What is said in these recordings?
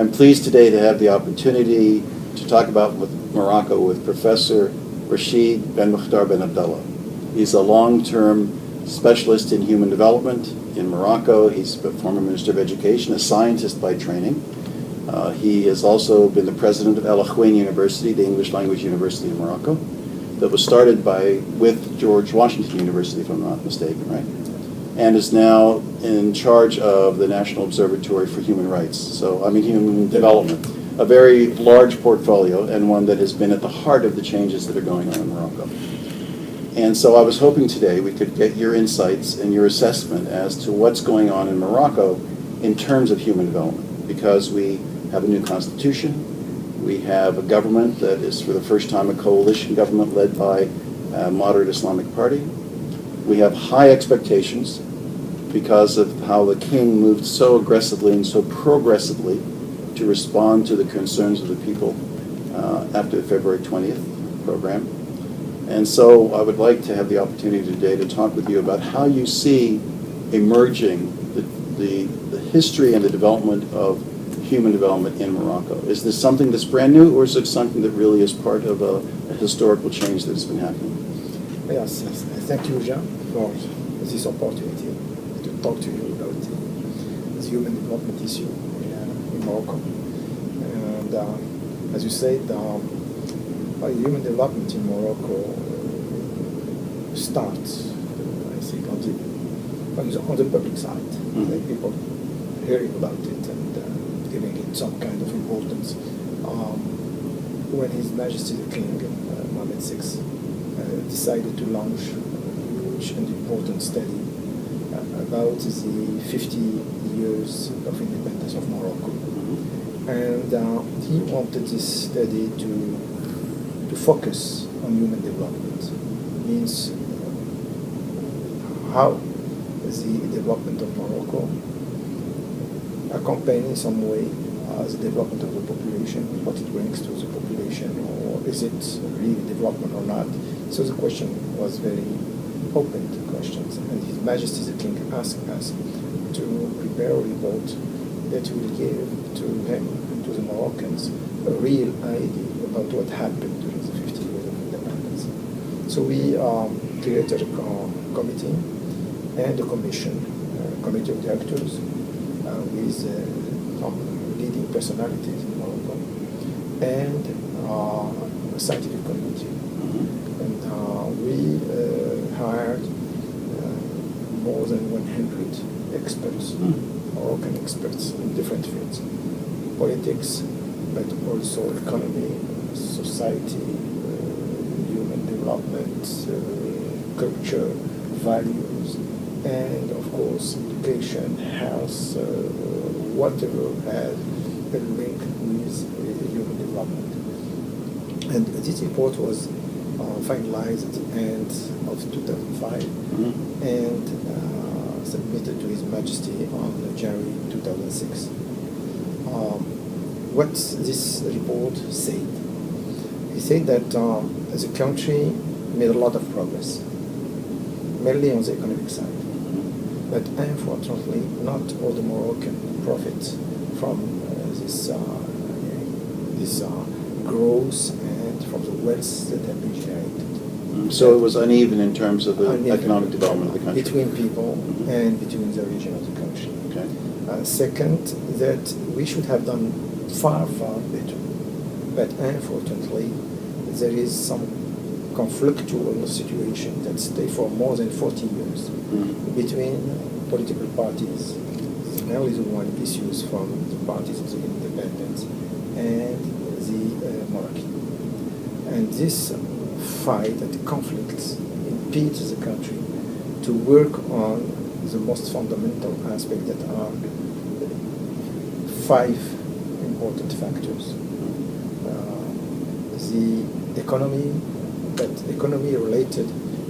I'm pleased today to have the opportunity to talk about Morocco with Professor Rashid Benabdellah. He's a long-term specialist in human development in Morocco. He's a former Minister of Education, a scientist by training. He has also been the president of El Akhwain University, the English language university in Morocco, that was started with George Washington University, if I'm not mistaken, right? And is now in charge of the National Observatory for Human Rights, human development. A very large portfolio, and one that has been at the heart of the changes that are going on in Morocco. And so I was hoping today we could get your insights and your assessment as to what's going on in Morocco in terms of human development, because we have a new constitution, we have a government that is for the first time a coalition government led by a moderate Islamic party. We have high expectations because of how the king moved so aggressively and so progressively to respond to the concerns of the people after the February 20th program. And so I would like to have the opportunity today to talk with you about how you see emerging the history and the development of human development in Morocco. Is this something that's brand new, or is it something that really is part of a historical change that's been happening? Yes. Thank you, Jean, for this opportunity to talk to you about the human development issue in Morocco. And as you said, human development in Morocco starts, I think, on the public side. Mm-hmm. People hearing about it and giving it some kind of importance. When His Majesty the King, Mohammed VI, decided to launch a huge and important study about the 50 years of independence of Morocco. And he wanted this study to focus on human development. It means how the development of Morocco accompany in some way the development of the population, what it brings to the population, or is it really development or not. So the question was very open to questions, and His Majesty the King asked us to prepare a report that will give to him and to the Moroccans a real idea about what happened during the 50 years of independence. So we created a committee and a commission, committee of directors, with some leading personalities in Morocco, and a scientific committee. And we hired more than 100 experts, Moroccan experts in different fields, politics, but also economy, society, human development, culture, values, and of course education, health, whatever has a link with human development. And this report was finalized at the end of 2005 and submitted to His Majesty on January 2006. What this report said? He said that the country made a lot of progress, mainly on the economic side. But unfortunately, not all the Moroccan profit from this growth and from the wealth that have been generated. So it was uneven in terms of the economic development of the country? Between people and between the region of the country. Okay. Second, that we should have done far, far better. But unfortunately, there is some conflictual situation that stay for more than 40 years between political parties, mainly the one issues from the parties of the independence and the monarchy. And this fight and conflicts impedes the country to work on the most fundamental aspects that are 5 important factors. The economy, but economy related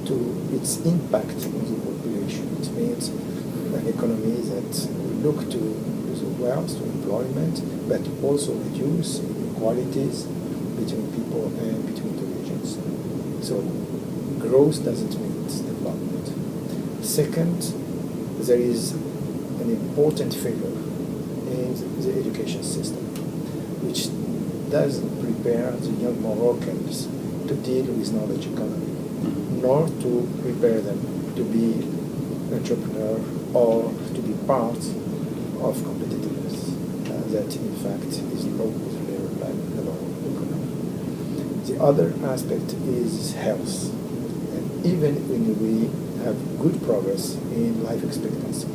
to its impact on the population. It means an economy that look to the wealth, to employment, but also reduce inequalities between people and between the regions. So growth doesn't mean development. Second, there is an important failure in the education system, which doesn't prepare the young Moroccans to deal with knowledge economy, nor to prepare them to be entrepreneur or to be part of competitiveness that in fact is low by the law economy. The other aspect is health. And even when we have good progress in life expectancy,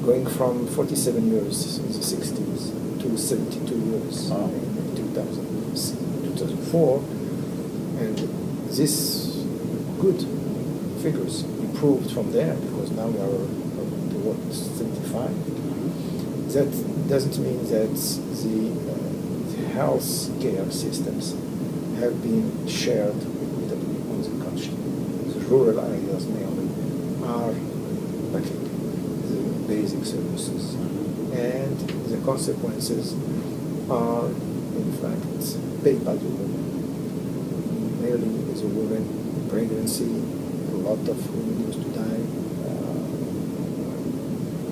going from 47 years in the 60s to 72 years in 2004, and this good figures improved from there because now we are towards 75. That doesn't mean that the health care systems have been shared equitably on the country. The rural areas mainly are lacking the basic services, and the consequences are in fact paid by the women. Mainly as a woman, pregnancy, a lot of women used to die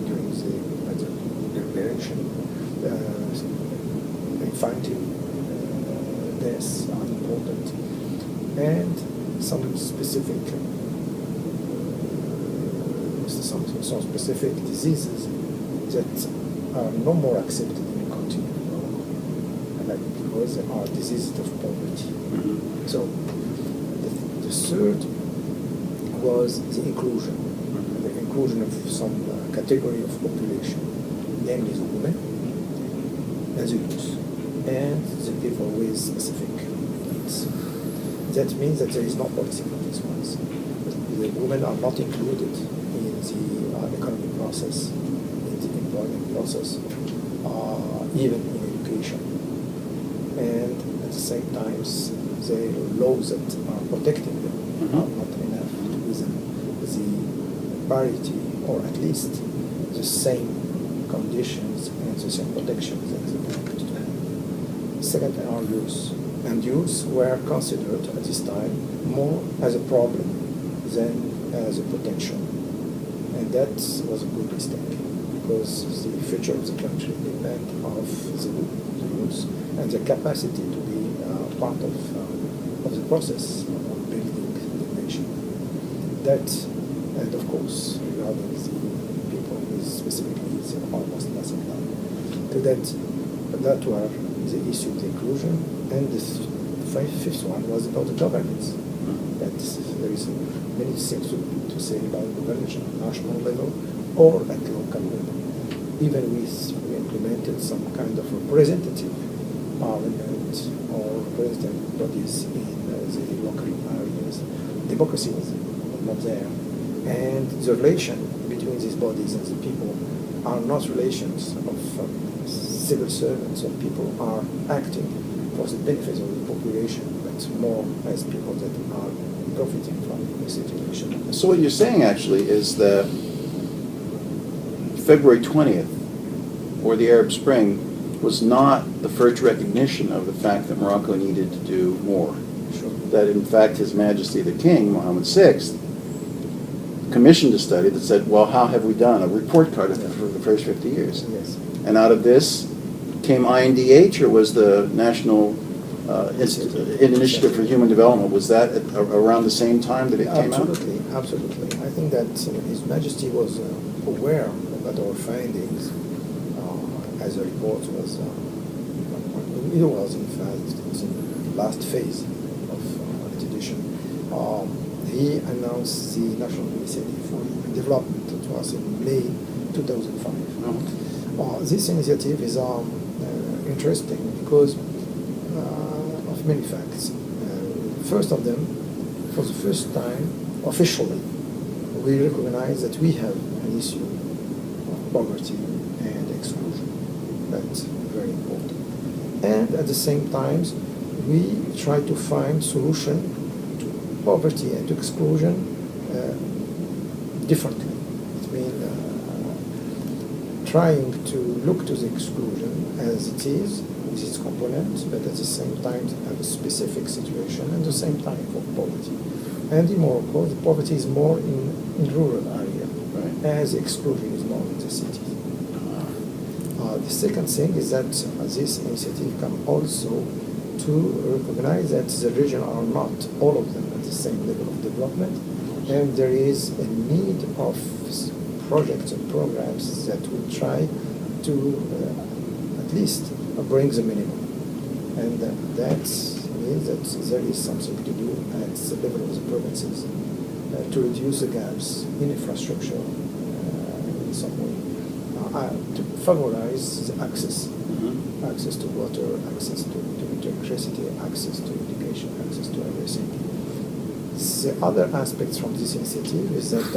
during the preparation. Infantile deaths are important, and some specific diseases that are no more accepted in the continent of Morocco, because they are diseases of poverty. So the third was the inclusion of some category of population, namely the women and the youth, and the people with specific needs. That means that there is no policy for these ones. The women are not included in the economic process, in the employment process, even in education. And at the same time, the laws that are protecting them are not enough to give them the parity, or at least the same conditions and the same protections that they used to have. Second are youth. And youth were considered at this time more as a problem than as a potential. And that was a good mistake, because the future of the country depends on the youth and their capacity to be part of the process of building the nation. That, and of course, regarding the people with specific needs, almost nothing done. So that were the issue of the inclusion. And the fifth one was about the governance. That there is many things to say about governance at national level or at local level. Even we implemented some kind of representative parliament or representative bodies in the local areas. Democracy was not there. And the relation between these bodies and the people are not relations of civil servants, or people are acting for the benefit of the population, but more as people that are profiting from the situation. So what you're saying actually is that February 20th, or the Arab Spring, was not the first recognition of the fact that Morocco needed to do more. Sure. That in fact His Majesty the King, Mohammed VI, commissioned a study that said, well, how have we done? A report card for the first 50 years. Yes. And out of this came INDH, or was the National Initiative for Human Development, was that around the same time that it came out? Absolutely. I think that His Majesty was aware that our findings, as a report was, it was in fact in the last phase of its edition. He announced the National Initiative for Human Development. It was in May 2005. This initiative is interesting because of many facts. First of them, for the first time, officially, we recognize that we have an issue of poverty and exclusion. That's very important. And at the same time, we try to find solution to poverty and to exclusion differently. It means trying to look to the exclusion as it is, with its components, but at the same time have a specific situation, and at the same time for poverty. And in Morocco, the poverty is more in rural area, right, as the exclusion is more in the cities. The second thing is that this initiative can also to recognize that the region are not all of them at the same level of development, and there is a need of projects and programs that will try to at least bring the minimum. And that means that there is something to do at the level of the provinces to reduce the gaps in infrastructure in some way, to favorize the access, access to water, access to electricity, access to education, access to everything. The other aspects from this initiative is that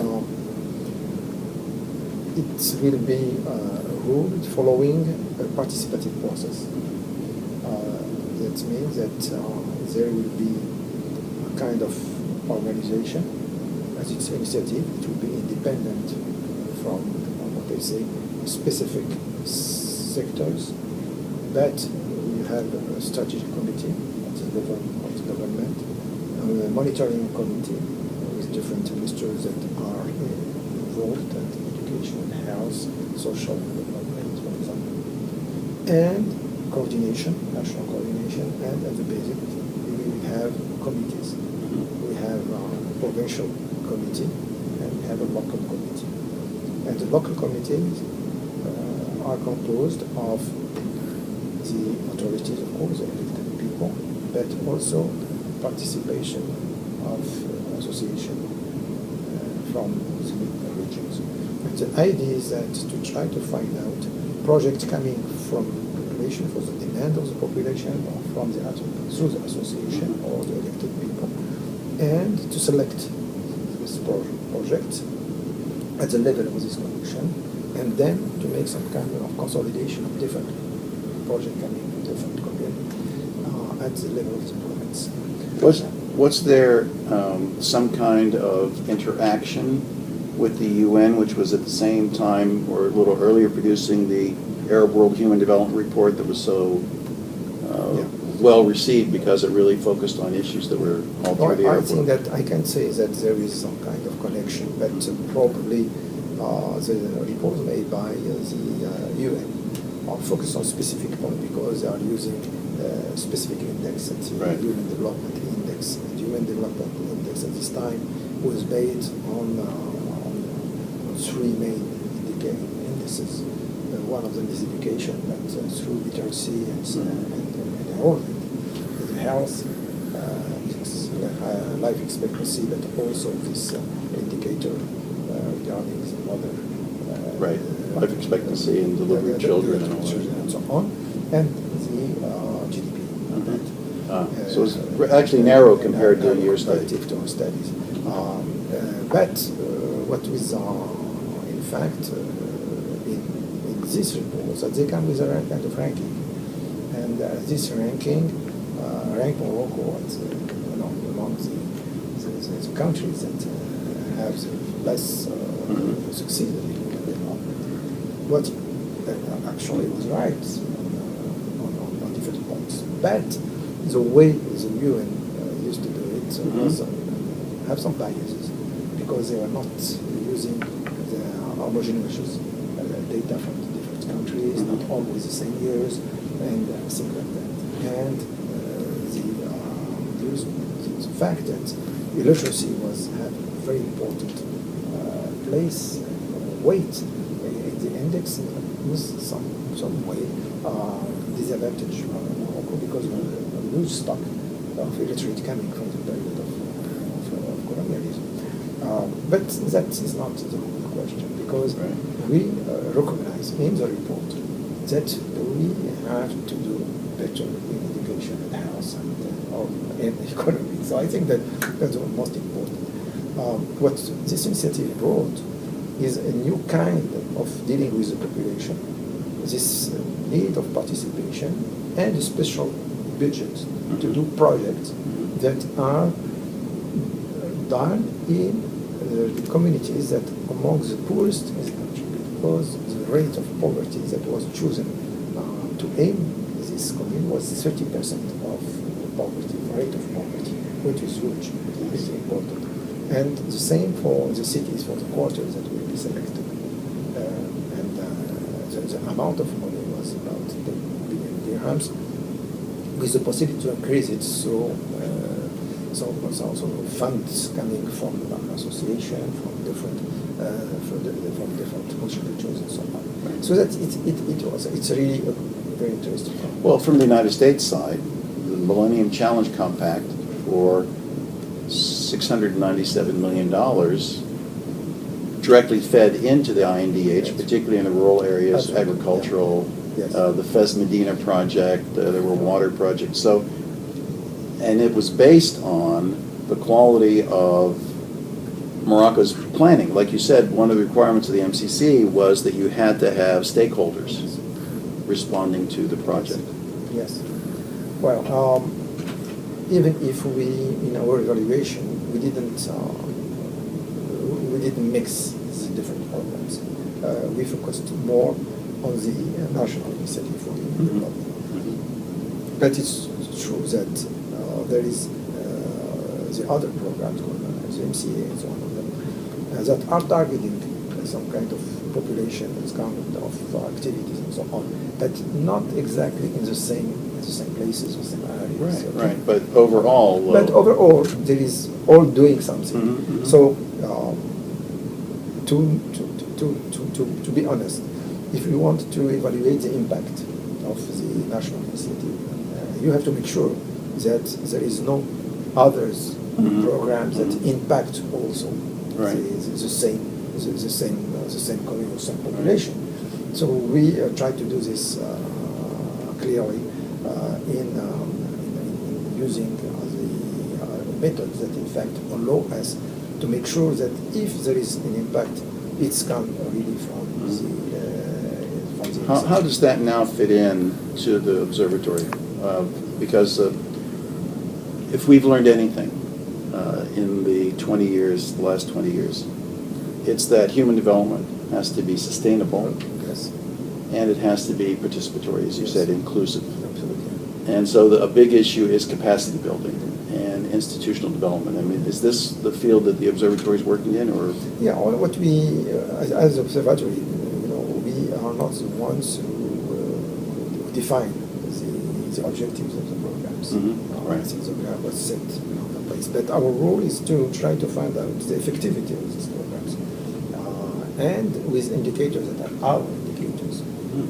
it will be ruled following a participative process. That means that there will be a kind of organization as its initiative. It will be independent from what they say specific sectors, but we have a strategic committee at the level of the government, a monitoring committee with different ministers that are involved at education, health, social development, for example, and coordination, national coordination, and at the basic we have committees. We have a provincial committee and we have a local committee. And the local committees are composed of the authorities, of course, the elected people, but also participation of association from the regions. And the idea is that to try to find out projects coming from population, for the demand of the population, or from the through the association or the elected people, and to select this project at the level of this commission, and then to make some kind of consolidation of different projects coming from different communities at the level of the province. Was there some kind of interaction with the UN, which was at the same time or a little earlier producing the Arab World Human Development Report that was so well received because it really focused on issues that were all through the Arab I think world? that I can say that there is some kind of connection, but probably the reports made by the UN are focused on specific points because they are using specific index, and the Right. Human Development Index. The Human Development Index at this time was based on three main indices. One of them is education, but through literacy and all the health, life expectancy, but also this indicator regarding the mother. Right, life expectancy and delivery of children and all that. And so on, and the GDP. So it's actually narrow compared to your study. Relative to our studies. But what is, in fact, in this report, that they come with a kind of ranking. And this ranking rank Morocco among the countries that have less succeeded in development. What actually was right on different points. But the way the UN used to do it was have some biases because they were not using the homogeneous data from the different countries, not always the same years, and things like that. And the fact that illiteracy had a very important place, weight in the index was some way disadvantage Morocco because of a huge stock of illiterate coming from the period of colonialism. But that is not the question because we recognize in the report that we have to do better in education and health and in economy. So I think that that's the most important. What this initiative brought is a new kind of dealing with the population, this need of participation and a special budget to do projects that are done in the communities that among the poorest in the country, because the rate of poverty that was chosen to aim this community was 30% of poverty, rate of poverty, which is huge, is important. And the same for the cities, for the quarters that will be selected. The amount of money was was about 10 billion dirhams, with the possibility to increase it. So funds coming from association, from different contributors and so on. So that it's really a very interesting problem. Well, from the United States side, the Millennium Challenge Compact for $697 million directly fed into the INDH, Yes. particularly in the rural areas, Absolutely. agricultural, Yes. the Fez Medina project, there were water projects. So, and it was based on the quality of Morocco's planning. Like you said, one of the requirements of the MCC was that you had to have stakeholders responding to the project. Yes. Well, even if we, in our evaluation, we didn't mix the different programs. We focused more on the national initiative for development. But it's true that there is the other programs, the MCA and so on, that are targeting some kind of population, some kind of activities and so on, but not exactly in the same places or same areas. Right. But overall, but overall, there is all doing something. So, to be honest, if you want to evaluate the impact of the national initiative, you have to make sure that there is no others programs that impact also the same community or same population. So we try to do this clearly in using the methods that in fact allow us to make sure that if there is an impact, it's come really from the How does that now fit in to the observatory? Because if we've learned anything in the last 20 years, it's that human development has to be sustainable, Yes. and it has to be participatory, as you Yes. said, inclusive. Absolutely. And so a big issue is capacity building and institutional development. I mean, is this the field that the observatory is working in, or? Yeah, what we, as observatory, we are not the ones who define the objectives of the programs. Right. Since the program was set in the place. But our role is to try to find out the effectivity of these programs, and with indicators that are our indicators,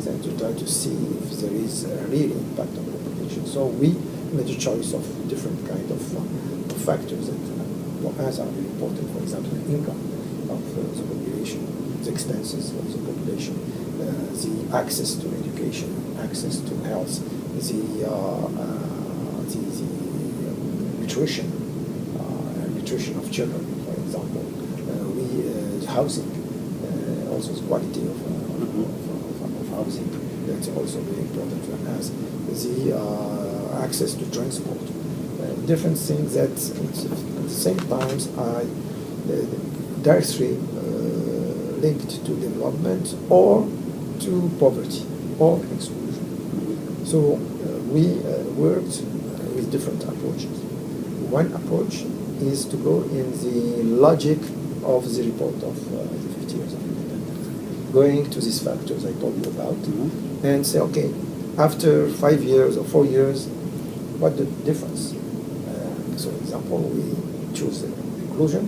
and to try to see if there is a real impact on the population. So we made a choice of different kind of factors that for us are very important. For example, the income of the population, the expenses of the population, the access to education, access to health, the nutrition of children, for example, housing, also the quality of housing. That's also very important for us. The access to transport, different things that at the same time are directly linked to development or to poverty or exclusion. So we worked with different approaches. One approach is to go in the logic of the report of the 50 years of independence, going to these factors I told you about, and say, okay, after 5 years or 4 years, what the difference? So, for example, we choose the inclusion,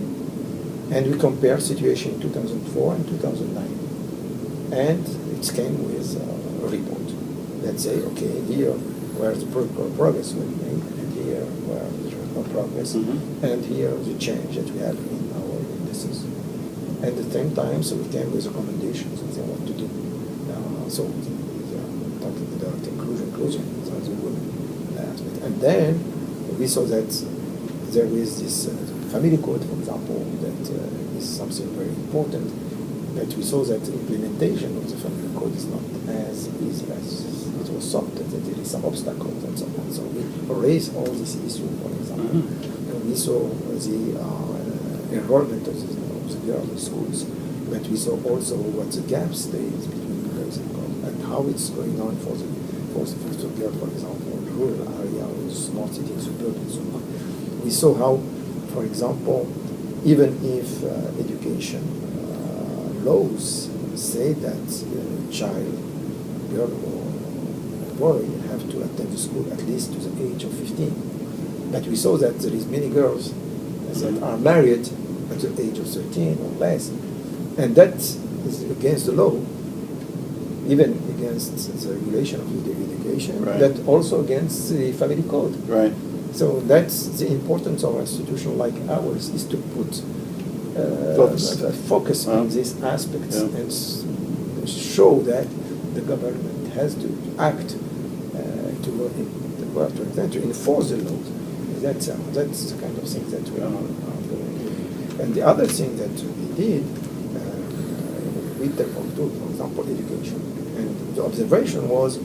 and we compare situation in 2004 and 2009, and it came with a report. Let's say, okay, here where the progress was made, and here where there was no progress, and here the change that we had in our indices. At the same time, so we came with recommendations and say what to do. So talking about inclusion, so the women aspect. And then we saw that there is this family code, for example, that is something very important. But we saw that implementation of the family code is not as easy as it was thought, that there is some obstacles and so on. So we raised all these issues, for example. And we saw the enrollment of the girls in schools, but we saw also what the gaps there is between girls and girls, and how it's going on for the girl, for example, in rural area, or small cities, suburban, and so on. We saw how, for example, even if education laws say that child, girl or boy have to attend the school at least to the age of 15. But we saw that there is many girls that are married at the age of 13 or less. And that is against the law, even against the regulation of the education, Right. but also against the family code. Right. So that's the importance of an institution like ours, is to put focus on these aspects and show that the government has to act to enforce the laws. That's the kind of thing that we are doing. And the other thing that we did, we therefore do, for example, education. And the observation was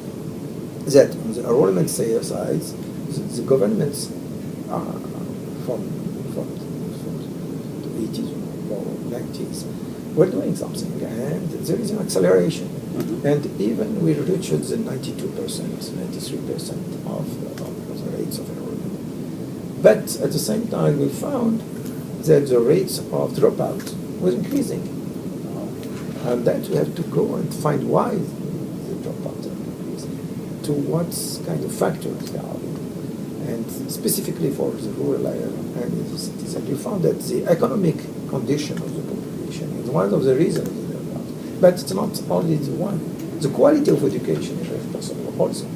that on the enrollment side, the governments from the 80s or 90s were doing something, and there is an acceleration. And even we reached the 92%, 93% of the rates of enrollment. But at the same time, we found that the rates of dropout was increasing. And that we have to go and find why the dropouts are increasing, to what kind of factors they are. And specifically for the rural area and the cities. And we found that the economic condition of the population is one of the reasons of the dropout. But it's not only the one. The quality of education is responsible also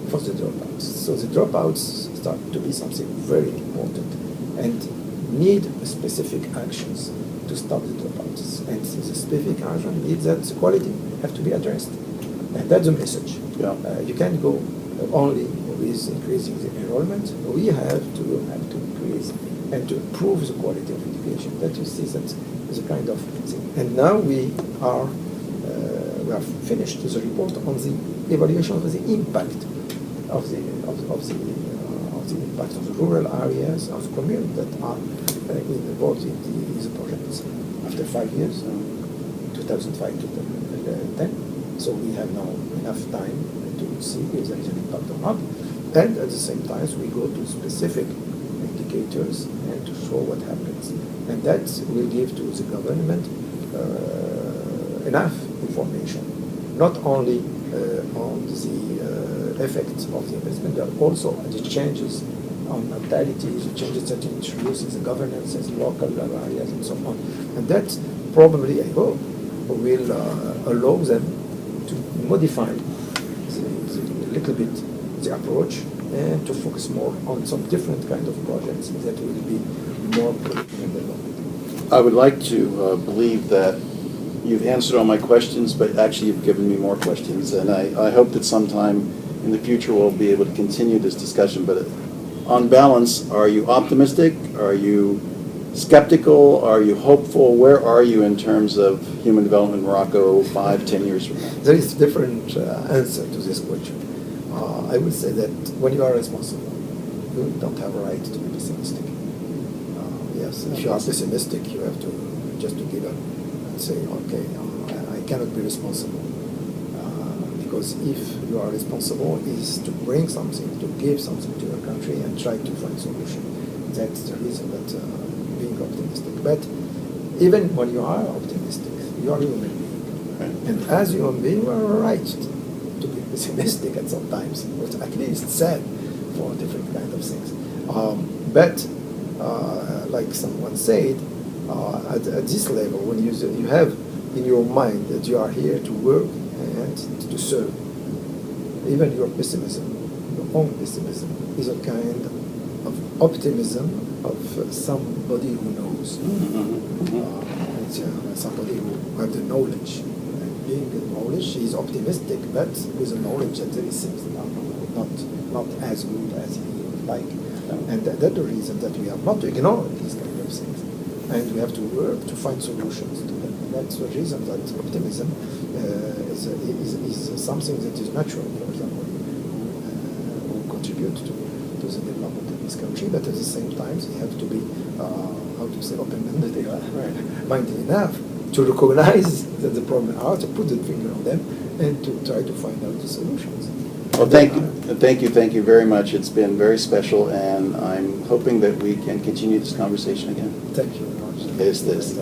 for the dropouts. So the dropouts start to be something very important and need specific actions to stop the dropouts. And the specific action needs that the quality have to be addressed. And that's the message. Yeah. You can't go only with increasing the enrollment. We have to increase and to improve the quality of education. That you see that is a kind of thing. And now we have finished the report on the evaluation of the impact of the impact of the rural areas of the communities that are involved in these projects. After 5 years, 2005 to 2010, so we have now enough time to see if there is an impact or not. And at the same time, we go to specific indicators and to show what happens. And that will give to the government enough information, not only on the effects of the investment, but also the changes on mentality, the changes that introduce in the governance as local areas and so on. And that probably, I hope, will allow them to modify a little bit the approach and to focus more on some different kind of projects that will be more productive in the long term. I would like to believe that you've answered all my questions, but actually you've given me more questions. And I hope that sometime in the future we'll be able to continue this discussion. But on balance, are you optimistic? Are you skeptical? Are you hopeful? Where are you in terms of human development in Morocco 5-10 years from now? There is different answer to this question. I would say that when you are responsible, you don't have a right to be pessimistic. Yes, if you are pessimistic, you have to just to give up and say, okay, I cannot be responsible. Because if you are responsible, is to bring something, to give something to your country and try to find solution. That's the reason that being optimistic. But even when you are optimistic, you are a human being. Right. And as a human being, you are right to be pessimistic at some times, or at least sad for different kind of things. But like someone said, at this level, when you have in your mind that you are here to work and to serve, even your pessimism, your own pessimism, is a kind of optimism of somebody who knows. It's somebody who has the knowledge. And being the knowledge, he is optimistic, but with the knowledge that there is things that are not as good as he would like. And that's the reason that we have not to ignore these kind of things. And we have to work to find solutions to them. And that's the reason that optimism is something that is natural for somebody who contribute to the development of this country. But at the same time, they have to be, open-minded enough to recognize that the problem are, to put the finger on them, and to try to find out the solutions. Well, thank you very much. It's been very special, and I'm hoping that we can continue this conversation again. Thank you very much. It's this.